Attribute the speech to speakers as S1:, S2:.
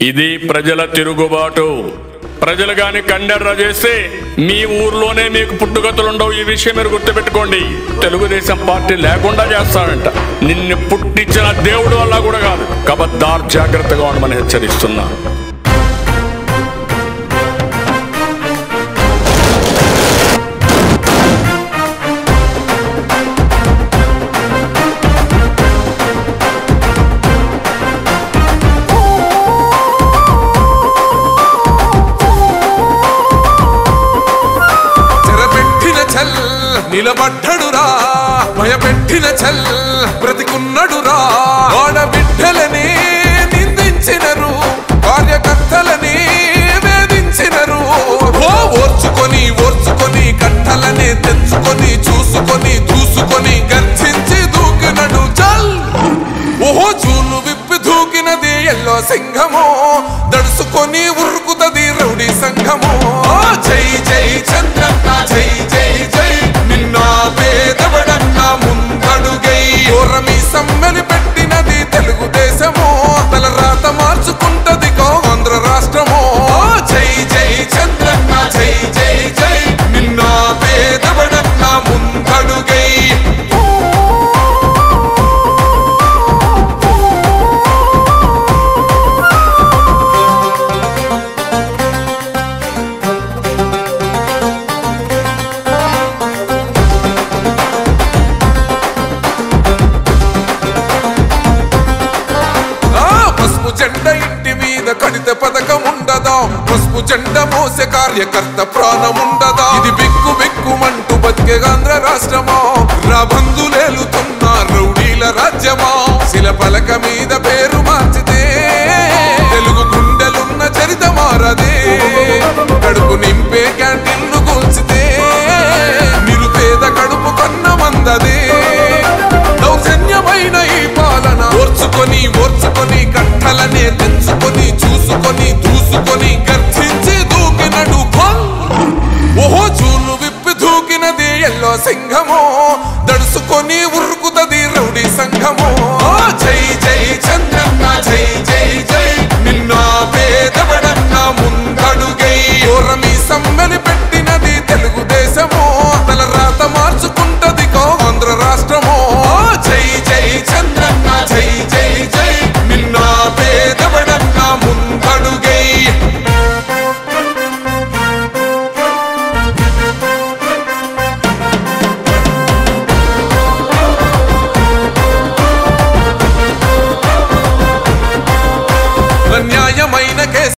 S1: ఇది ప్రజల తిరుగుబాటు. ప్రజలు గాని కండెర్ర చేస్తే మీ ఊర్లోనే మీకు పుట్టుగతులుండవు. ఈ విషయం మీరు గుర్తుపెట్టుకోండి. తెలుగుదేశం పార్టీ లేకుండా చేస్తాడంట. నిన్ను పుట్టించిన దేవుడు వల్ల కూడా కాదు. కబద్దార్, జాగ్రత్తగా ఉండమని హెచ్చరిస్తున్నా.
S2: నిలబడ్డడురా భయపెట్టిన చల్ బ్రతికున్నడురా. ఆడబిడ్డలని నిందించినరు, కార్యకర్తలని వేధించినరు. ఓర్చుకొని ఓర్చుకొని కట్టలనే తెంచుకొని చూసుకొని దూసుకొని గర్జించి దూకినడు చల్. ఓహో జూలు విప్పి దూకినది ఎల్లో సింహము, దడుసుకొని ఉరుకుతది రౌడీ సంఘము. జై జై చంద్రన్న జై జై జై, నిన్న పేదవడన్న ముందడుగై. ఓరమి సమ్మెలి పెట్టినది తెలుగుదేశము, తలరాత మార్చుకుంటది ఆంధ్ర రాష్ట్రము. జై జై చంద్రన్న జై జై జై, నిన్న పేదవడన్న ముందడుగై. జెండా ఇంటి మీద కడితే పథకం ఉండదా? పసుపు జెండా మోసే కార్యకర్త ప్రాణం ఉండదా? ఇది బిక్కు బిక్కుమంటూ బతికే ఆంధ్ర రాష్ట్రమా? రాబందులేలుతున్న రౌడీల రాజ్యమా? శిల పలక మీద పేరు మార్చితే తెలుగు గుండెలున్న చరిత మారదే. కడుపు నింపే క్యాంటీన్లు కూల్చితే నిరుపేద కడుపు కన్న మందదే. దౌర్జన్యమైన ఈ పాలన ఓర్చుకొని ఓర్చుకొని కట్టలనే తెంచుకొని చూసుకొని దూసుకొని గర్జించి దూకినడు ఫల్. ఓహో జూలు విప్పి దూకినది ఎల్లో సింహము, దడుసుకొని ఉరుకుతది రౌడీ సంఘము. జై జై చంద్రన్న జై జై జై, నిన్న పేదవడన్న ముందడుగై. ఓరమి సమ్మెని పెట్టినది తెలుగుదేశము, తలరాత మార్చుకుంటది ఆంధ్ర రాష్ట్రము. జై జై చంద్రన్న జై జై జై, నిన్న పేదవడన్న ముందడుగై. అన్యాయమైన కేసు